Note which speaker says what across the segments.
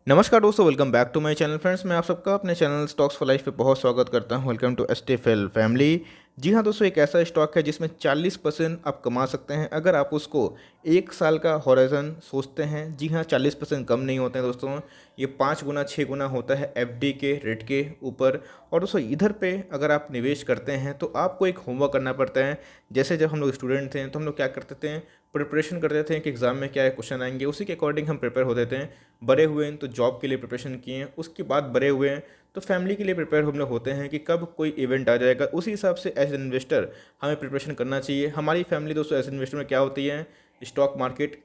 Speaker 1: नमस्कार दोस्तों, welcome back to my channel friends. मैं आप सबका अपने चैनल स्टॉक्स फॉर लाइफ पे बहुत स्वागत करता हूं। Welcome to STFL family. जी हां दोस्तों, एक ऐसा स्टॉक है जिसमें 40% आप कमा सकते हैं अगर आप उसको एक साल का हॉराइजन सोचते हैं। जी हां, 40% कम नहीं होते हैं दोस्तों, ये 5 गुना 6 गुना होता है एफडी के रेट के ऊपर। और दोस्तों इधर पे अगर आप निवेश करते हैं तो आपको एक होमवर्क करना पड़ता है। जैसे जब हम लोग स्टूडेंट थे तो हम लोग क्या करते थे, प्रिपरेशन करते थे कि एग्ज़ाम में क्या क्वेश्चन आएंगे, उसी के अकॉर्डिंग हम प्रिपेयर होते थे। बड़े हुए हैं तो जॉब के लिए प्रिपरेशन किए हैं, उसके बाद बड़े हुए हैं तो फैमिली के लिए प्रिपेयर हम लोग होते हैं कि कब कोई इवेंट आ जाएगा। उसी हिसाब से एज इन्वेस्टर हमें प्रिपरेशन करना चाहिए। हमारी फैमिली दोस्तों एज इन्वेस्टर में क्या होती है, स्टॉक मार्केट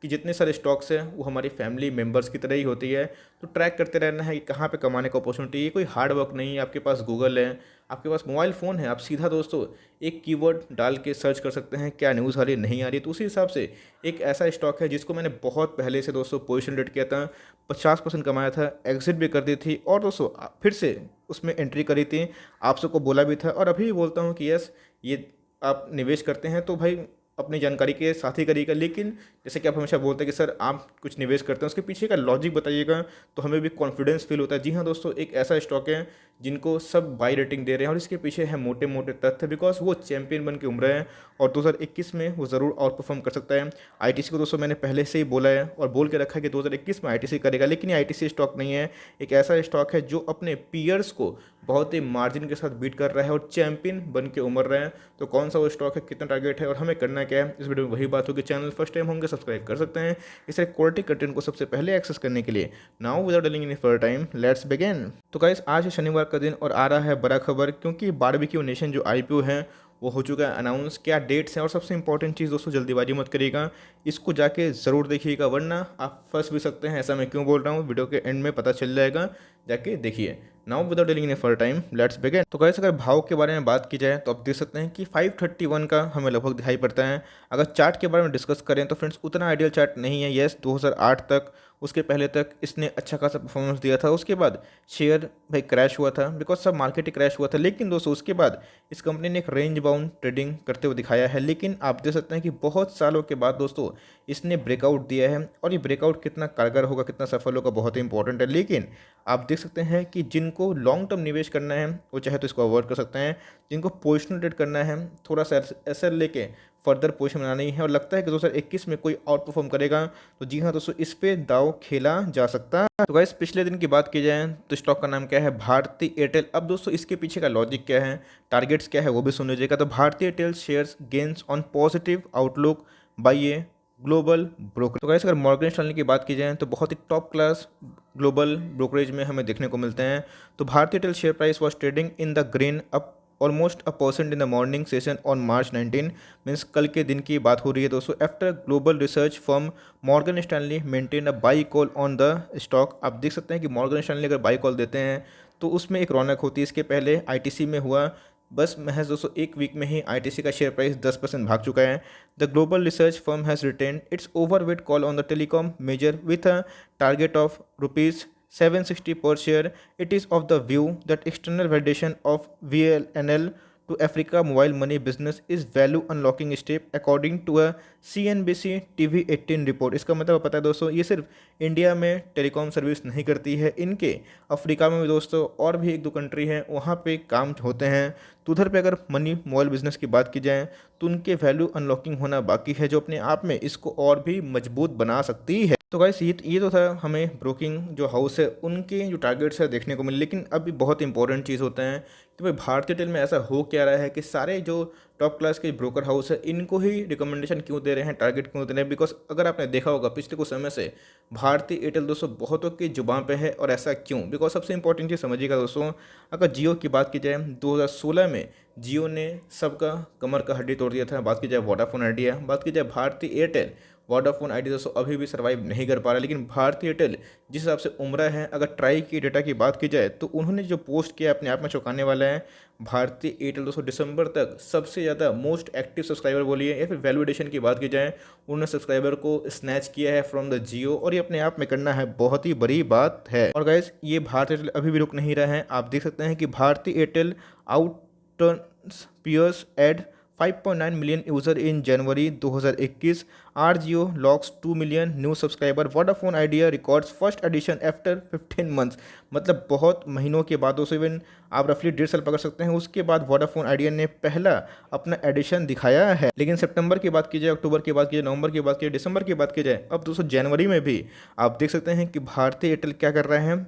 Speaker 1: कि जितने सारे स्टॉक्स हैं वो हमारी फैमिली मेम्बर्स की तरह ही होती है। तो ट्रैक करते रहना है कि कहाँ पे कमाने का अपॉर्चुनिटी है। ये कोई हार्ड वर्क नहीं है, आपके पास गूगल है, आपके पास मोबाइल फ़ोन है, आप सीधा दोस्तों एक कीवर्ड डाल के सर्च कर सकते हैं क्या न्यूज़ आ रही है नहीं आ रही। तो उसी हिसाब से एक ऐसा स्टॉक है जिसको मैंने बहुत पहले से दोस्तों पोजिशन रेट किया था, 50% कमाया था, एग्जिट भी कर दी थी और दोस्तों फिर से उसमें एंट्री करी थी। आप सबको बोला भी था और अभी भी बोलता हूँ कि यस, ये आप निवेश करते हैं तो भाई अपनी जानकारी के साथ ही करिएगा। लेकिन जैसे कि आप हमेशा बोलते हैं कि सर आप कुछ निवेश करते हैं उसके पीछे का लॉजिक बताइएगा, तो हमें भी कॉन्फिडेंस फील होता है। जी हाँ दोस्तों, एक ऐसा स्टॉक है जिनको सब बाई रेटिंग दे रहे हैं और इसके पीछे है मोटे मोटे तथ्य, बिकॉज वो चैंपियन बन के उभरा है और 2021 में वो ज़रूर आउट परफॉर्म कर सकता है। आईटीसी को दोस्तों मैंने पहले से ही बोला है और बोल के रखा है कि 2021 में आईटीसी करेगा, लेकिन ये आईटीसी स्टॉक नहीं है। एक ऐसा स्टॉक है जो अपने पीयर्स को बहुत ही मार्जिन के साथ बीट कर रहा है और चैंपियन बन के उमर रहे हैं। तो कौन सा वो स्टॉक है, कितना टारगेट है और हमें करना क्या है, इस वीडियो में वही बात होगी। चैनल फर्स्ट टाइम होंगे सब्सक्राइब कर सकते हैं इस तरह क्वालिटी कंटेंट को सबसे पहले एक्सेस करने के लिए। Now without delaying any further time let's begin. तो गाइस, आज है शनिवार का दिन और आ रहा है बड़ा खबर, क्योंकि बारबेक्यू नेशन जो आईपीओ है वो हो चुका है अनाउंस। क्या डेट्स हैं और सबसे इंपॉर्टेंट चीज़ दोस्तों, जल्दीबाजी मत करिएगा, इसको जाके ज़रूर देखिएगा वरना आप फंस भी सकते हैं। ऐसा मैं क्यों बोल रहा हूँ, वीडियो के एंड में पता चल जाएगा, जाके देखिए। Now without dealing in for time let's begin. तो गाइस, अगर भाव के बारे में बात की जाए तो आप देख सकते हैं कि 531 का हमें लगभग दिखाई पड़ता है। अगर चार्ट के बारे में डिस्कस करें तो फ्रेंड्स उतना आइडियल चार्ट नहीं है। यस, 2008 तक, उसके पहले तक इसने अच्छा खासा परफॉर्मेंस दिया था। उसके बाद शेयर भाई क्रैश हुआ था, बिकॉज सब मार्केट ही क्रैश हुआ था। लेकिन दोस्तों उसके बाद इस कंपनी ने एक रेंज बाउंड ट्रेडिंग करते हुए दिखाया है। लेकिन आप देख सकते हैं कि बहुत सालों के बाद दोस्तों इसने ब्रेकआउट दिया है और ये ब्रेकआउट कितना कारगर होगा, कितना सफल होगा, बहुत ही इंपॉर्टेंट है। लेकिन आप देख सकते हैं कि जिनको लॉन्ग टर्म निवेश करना है वो चाहे तो इसको अवॉइड कर सकते हैं। जिनको पोजिशनल ट्रेड करना है, थोड़ा सा एसएल लेके फर्दर पोजिशन बनानी है और लगता है कि 2021 में कोई आउट परफॉर्म करेगा, तो जी हाँ दोस्तों इस पे दाव खेला जा सकता है। तो गाइस, पिछले दिन की बात की जाए तो स्टॉक का नाम क्या है, भारती एयरटेल। अब दोस्तों इसके पीछे का लॉजिक क्या है, टारगेट्स क्या है, वो भी सुन लीजिएगा। तो Bharti Airtel shares gains on positive outlook by a global broker. तो गाइस, अगर मॉर्गन स्टैनली की बात की जाए तो बहुत ही टॉप क्लास ग्लोबल ब्रोकरेज में हमें देखने को मिलते हैं। तो Bharti Airtel share price was trading in the green up almost a percent in the morning session on March 19, means कल के दिन की बात हो रही है दोस्तों। After global research firm Morgan Stanley maintain a by call on the stock. आप देख सकते हैं कि मॉर्गन स्टैनली अगर बाई कॉल देते हैं तो उसमें एक रौनक होती है। इसके पहले आईटीसी में हुआ, बस महज दोस्तों एक वीक में ही आईटीसी का शेयर प्राइस 10% भाग चुका है। The global research firm has retained its overweight call on the telecom major with a target of rupees 760 per share. It is of the view that external validation of VLNL to Africa mobile money business is value unlocking step according to a CNBC TV 18 report. इसका मतलब पता है दोस्तों, ये सिर्फ India में telecom service नहीं करती है, इनके अफ्रीका में भी दोस्तों और भी एक दो कंट्री हैं वहाँ पे काम होते हैं। तो उधर पे अगर मनी मोबाइल बिजनेस की बात की जाए तो उनके वैल्यू अनलॉकिंग होना बाकी है, जो अपने आप में इसको और भी मजबूत बना सकती है। तो गाइस, ये तो था हमें ब्रोकिंग जो हाउस है उनके जो टारगेट्स है देखने को मिले। लेकिन अभी बहुत इंपॉर्टेंट चीज़ होता है कि भाई भारतीय एयरटेल में ऐसा हो क्या रहा है कि सारे जो टॉप क्लास के ब्रोकर हाउस है इनको ही रिकमेंडेशन क्यों दे रहे हैं, टारगेट क्यों दे रहे हैं। बिकॉज अगर आपने देखा होगा पिछले कुछ समय से भारतीय एयरटेल दोस्तों बहुतों की जुबान पे है। और ऐसा क्यों, बिकॉज सबसे इंपॉर्टेंट चीज़ समझिएगा दोस्तों, अगर जियो की बात की जाए 2016 में जियो ने सबका कमर का हड्डी तोड़ दिया था। बात की जाए वोडाफोन आइडिया, बात की जाए भारतीय एयरटेल, वोडाफोन आइडिया दोस्तों अभी भी सर्वाइव नहीं कर पा रहा। लेकिन भारतीय एयरटेल जिस हिसाब से उम्र है, अगर ट्राई की डेटा की बात की जाए तो उन्होंने जो पोस्ट किया अपने आप में चौंकाने वाला है। भारतीय एयरटेल दोस्तों दिसंबर तक सबसे ज़्यादा मोस्ट एक्टिव सब्सक्राइबर बोलिए या फिर वैल्यूएशन की बात की जाए, उन्होंने सब्सक्राइबर को स्नैच किया है फ्रॉम द जियो और ये अपने आप में करना है बहुत ही बड़ी बात है। और गाइस, ये भारतीय एयरटेल अभी भी रुक नहीं रहा है। आप देख सकते हैं कि Bharti Airtel outpaces adds 5.9 million user in January 2021, RJio logs 2 million new subscriber, Vodafone Idea records first addition after 15 months. मतलब बहुत महीनों के बाद, दोस्तों इवन आप रफली 1.5 साल पकड़ सकते हैं, उसके बाद वोडाफोन आइडिया ने पहला अपना एडिशन दिखाया है। लेकिन सितंबर की बात की जाए, अक्टूबर की बात की जाए, नवंबर की बात की जाए, दिसंबर की बात की जाए, अब दोस्तों जनवरी में भी आप देख सकते हैं कि भारतीय एयरटेल क्या कर रहे हैं,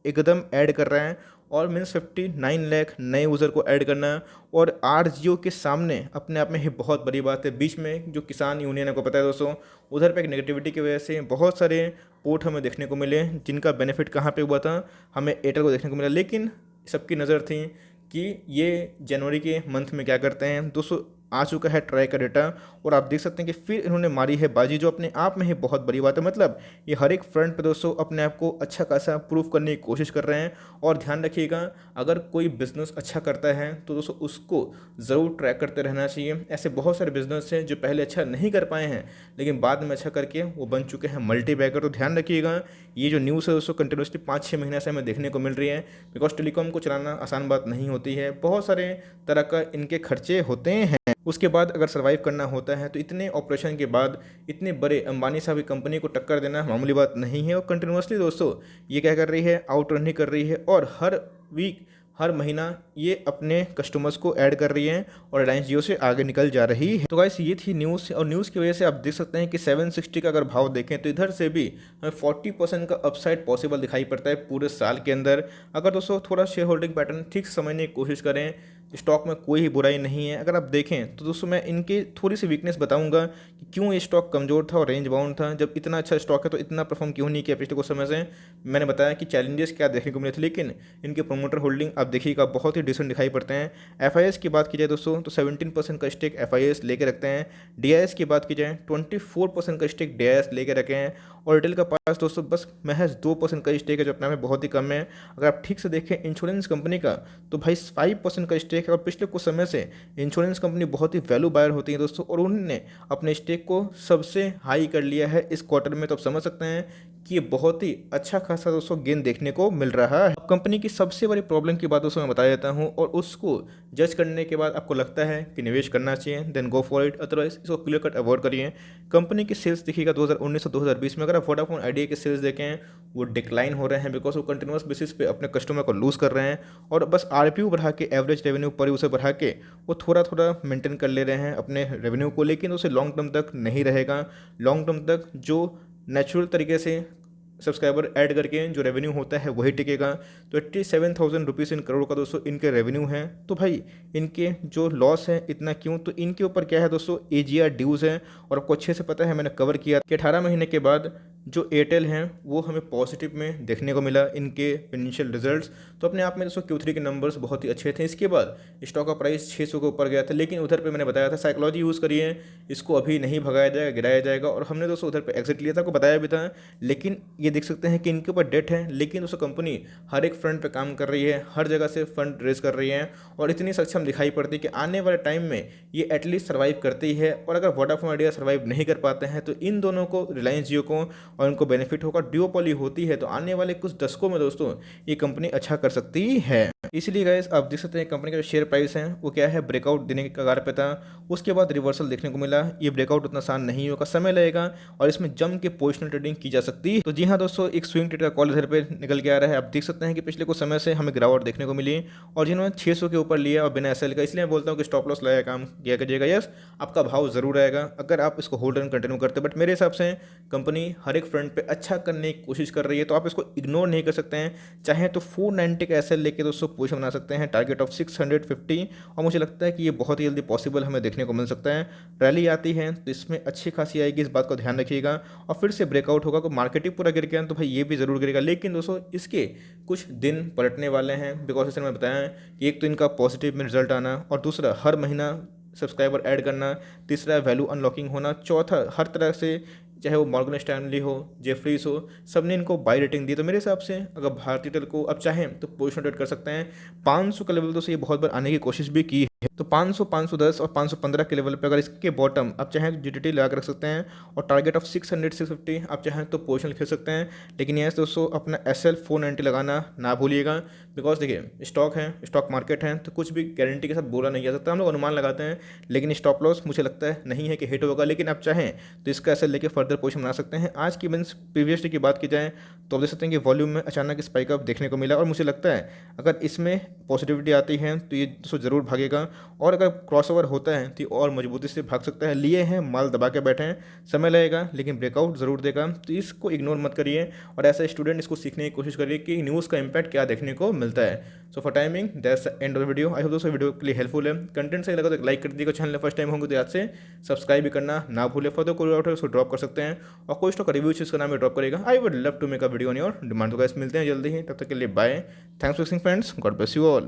Speaker 1: एकदम ऐड कर रहे हैं। और मीन्स 59 लाख नए यूज़र को ऐड करना है, और आरजीओ के सामने अपने आप में ही बहुत बड़ी बात है। बीच में जो किसान यूनियन है, को पता है दोस्तों, उधर पे एक नेगेटिविटी की वजह से बहुत सारे पोर्ट हमें देखने को मिले, जिनका बेनिफिट कहाँ पे हुआ था, हमें एयरटेल को देखने को मिला। लेकिन सबकी नज़र थी कि ये जनवरी के मंथ में क्या करते हैं। दोस्तों आ चुका है ट्राई का डेटा, और आप देख सकते हैं कि फिर इन्होंने मारी है बाजी, जो अपने आप में ही बहुत बड़ी बात है। मतलब ये हर एक फ्रंट पे दोस्तों अपने आप को अच्छा खासा प्रूव करने की कोशिश कर रहे हैं। और ध्यान रखिएगा, अगर कोई बिज़नेस अच्छा करता है तो दोस्तों उसको ज़रूर ट्रैक करते रहना चाहिए। ऐसे बहुत सारे बिजनेस हैं जो पहले अच्छा नहीं कर पाए हैं, लेकिन बाद में अच्छा करके वो बन चुके हैं मल्टी बैगर। तो ध्यान रखिएगा, ये जो न्यूज़ है दोस्तों कंटिन्यूसली 5-6 महीने से हमें देखने को मिल रही है, बिकॉज टेलीकॉम को चलाना आसान बात नहीं होती है, बहुत सारे तरह का इनके खर्चे होते हैं। उसके बाद अगर सर्वाइव करना होता है तो इतने ऑपरेशन के बाद इतने बड़े अंबानी साहब की कंपनी को टक्कर देना मामूली बात नहीं है। और कंटिन्यूसली दोस्तों ये क्या कर रही है, आउट रनिंग कर रही है, और हर वीक हर महीना ये अपने कस्टमर्स को ऐड कर रही है और रिलायंस जियो से आगे निकल जा रही है। तो गाइस ये थी न्यूज़, और न्यूज़ की वजह से आप देख सकते हैं कि 760 का अगर भाव देखें तो इधर से भी हमें 40% का अपसाइड पॉसिबल दिखाई पड़ता है पूरे साल के अंदर। अगर दोस्तों थोड़ा शेयर होल्डिंग पैटर्न ठीक से समझने की कोशिश करें, स्टॉक में कोई ही बुराई नहीं है। अगर आप देखें तो दोस्तों मैं इनकी थोड़ी सी वीकनेस बताऊंगा कि क्यों ये स्टॉक कमज़ोर था और रेंज बाउंड था। जब इतना अच्छा स्टॉक है तो इतना परफॉर्म क्यों नहीं किया पिछले कुछ समय से। मैंने बताया कि चैलेंजेस क्या देखने को मिले थे, लेकिन इनके प्रोमोटर होल्डिंग आप देखिएगा बहुत ही डिसेंट दिखाई पड़ते हैं। एफ की बात की जाए दोस्तों तो 17% का स्टेक एफ लेके रखते हैं। डी की बात की जाए 24% का स्टेक डी लेके रखे हैं। और रिटेल का पास दोस्तों बस महज 2% का स्टेक है, जो अपने में बहुत ही कम है। अगर आप ठीक से देखें इंश्योरेंस कंपनी का तो भाई 5% का स्टेक है, और पिछले कुछ समय से इंश्योरेंस कंपनी बहुत ही वैल्यू बायर होती है दोस्तों, और उन्होंने अपने स्टेक को सबसे हाई कर लिया है इस क्वार्टर में। तो आप समझ सकते हैं कि ये बहुत ही अच्छा खासा दोस्तों गेन देखने को मिल रहा है। कंपनी की सबसे बड़ी प्रॉब्लम की बात दोस्तों मैं बता देता हूँ, और उसको जज करने के बाद आपको लगता है कि निवेश करना चाहिए, then go for it, otherwise इसको क्लियर कट अवॉइड करिए। कंपनी की सेल्स देखिएगा 2019 और 2020 में, अगर आप वोडाफोन आइडिया के सेल्स देखें वो डिक्लाइन हो रहे हैं, बिकॉज वो कंटिन्यूस बेसिस पे अपने कस्टमर को लूज़ कर रहे हैं, और बस आरपीयू बढ़ा के, एवरेज रेवेन्यू पर उसे बढ़ा के वो थोड़ा थोड़ा मेंटेन कर ले रहे हैं अपने रेवेन्यू को। लेकिन उसे लॉन्ग टर्म तक नहीं रहेगा। लॉन्ग टर्म तक जो नेचुरल तरीके से सब्सक्राइबर ऐड करके जो रेवेन्यू होता है वही टिकेगा। तो 87,000 रुपीज़ इन करोड़ का दोस्तों इनके रेवेन्यू है। तो भाई इनके जो लॉस है इतना क्यों, तो इनके ऊपर क्या है दोस्तों, एजीआर ड्यूज़ है। और आपको अच्छे से पता है, मैंने कवर किया कि 18 महीने के बाद जो एयरटेल हैं वो हमें पॉजिटिव में देखने को मिला इनके फाइनेंशियल रिजल्ट्स। तो अपने आप में दोस्तों Q3 के नंबर्स बहुत ही अच्छे थे। इसके बाद स्टॉक का प्राइस 600 के ऊपर गया था, लेकिन उधर पे मैंने बताया था साइकोलॉजी यूज़ करिए, इसको अभी नहीं भगाया जाएगा, गिराया जाएगा, और हमने दोस्तों उधर पे एग्जिट लिया था, आपको बताया भी था। लेकिन ये देख सकते हैं कि इनके ऊपर डेट है, लेकिन दोस्तों कंपनी हर एक फ्रंट पे काम कर रही है, हर जगह से फंड रेज कर रही है, और इतनी सक्षम दिखाई पड़ती है कि आने वाले टाइम में ये एटलीस्ट सर्वाइव करती है। और अगर वोडाफोन आइडिया सर्वाइव नहीं कर पाते हैं तो इन दोनों को, रिलायंस जियो को, और इनको बेनिफिट होगा। ड्यूओपोली होती है तो आने वाले कुछ दशकों में दोस्तों ये कंपनी अच्छा कर सकती है। इसलिए गाइस आप देख सकते हैं कंपनी का जो शेयर प्राइस है वो क्या है, ब्रेकआउट देने के कगार पे था, उसके बाद रिवर्सल देखने को मिला। ये ब्रेकआउट उतना आसान नहीं होगा, समय लगेगा, और इसमें जम के पोजिशनल ट्रेडिंग की जा सकती है। तो जी हाँ दोस्तों, एक स्विंग ट्रेड का कॉल इधर पे निकल के आ रहा है। आप देख सकते हैं कि पिछले कुछ समय से हमें गिरावट देखने को मिली, और जिन्होंने 600 के ऊपर लिया और बिना एसएल का, इसलिए मैं बोलता हूँ कि स्टॉप लॉस लगाया काम किया कीजिएगा। यस, आपका भाव जरूर आएगा अगर आप इसको होल्ड एंड कंटिन्यू करते हैं, बट मेरे हिसाब से कंपनी हर एक फ्रंट पे अच्छा करने की कोशिश कर रही है, तो आप इसको इग्नोर नहीं कर सकते हैं। चाहे तो 490 का एसएल लेके दोस्तों पोजीशन बना सकते हैं, टारगेट ऑफ 650, और मुझे लगता है कि ये बहुत ही जल्दी पॉसिबल हमें देखने को मिल सकता है। रैली आती है तो इसमें अच्छी खासी आएगी, इस बात को ध्यान रखिएगा। और फिर से ब्रेकआउट होगा, को मार्केट ही पूरा गिर गया तो भाई ये भी जरूर गिरेगा। लेकिन दोस्तों इसके कुछ दिन पलटने वाले हैं, बिकॉज इसने मैं बताया कि एक तो इनका पॉजिटिव में रिजल्ट आना, और दूसरा हर महीना सब्सक्राइबर ऐड करना, तीसरा वैल्यू अनलॉकिंग होना, चौथा हर तरह से, चाहे वो मॉर्गन स्टैनली हो, जेफरीज हो, सब ने इनको बाई रेटिंग दी। तो मेरे हिसाब से अगर भारतीय टेल को अब चाहें तो पोजिशन ट्रेड कर सकते हैं। 500 का लेवल तो से ये बहुत बार आने की कोशिश भी की है। तो 500, 510 और 515 के लेवल पे अगर इसके बॉटम आप चाहें जीटीटी लगा कर रख सकते हैं और टारगेट ऑफ 600, 650 आप चाहें तो पोजिशन खेल सकते हैं। लेकिन यस दोस्तों, अपना SL 490 लगाना ना भूलिएगा, बिकॉज देखिए स्टॉक है, स्टॉक मार्केट है, तो कुछ भी गारंटी के साथ बोला नहीं जा सकता। हम लोग अनुमान लगाते हैं, लेकिन स्टॉप लॉस मुझे लगता है नहीं है कि हिट होगा। लेकिन आप चाहें तो इसका SL लेके फर्दर पोजिशन बना सकते हैं। आज की मीन्स प्रीवियस डे की बात की जाए तो आप देख सकते हैं कि वॉल्यूम में अचानक स्पाइक अप देखने को मिला, और मुझे लगता है अगर इसमें पॉजिटिविटी आती है तो ये दोस्तों ज़रूर भागेगा, और अगर क्रॉसओवर होता है तो और मजबूती से भाग सकता है। लिए हैं, माल दबा के बैठे हैं, समय लगेगा लेकिन ब्रेकआउट ज़रूर देगा, तो इसको इग्नोर मत करिए। और ऐसे स्टूडेंट इसको सीखने की कोशिश करिए कि न्यूज़ का इंपैक्ट क्या देखने को मिलता है। So for timing that's the end of the video. I hope दोस्तों वीडियो के लिए हेल्पफुल है। कंटेंट सही लगा तो लाइक कर दीजिएगा, चैनल फर्स्ट टाइम होंगे तो याद से सब्सक्राइब भी करना ना भूले। फर्दर कोई डाउट है उसको ड्रॉप कर सकते हैं, और कोई स्टॉक का रिव्यू चीज़ का नाम ड्रॉप करेगा। I would love to make a video on your demand. तो गाइस मिलते हैं जल्दी ही, तब तक के लिए bye. Thanks for watching friends, God bless you all.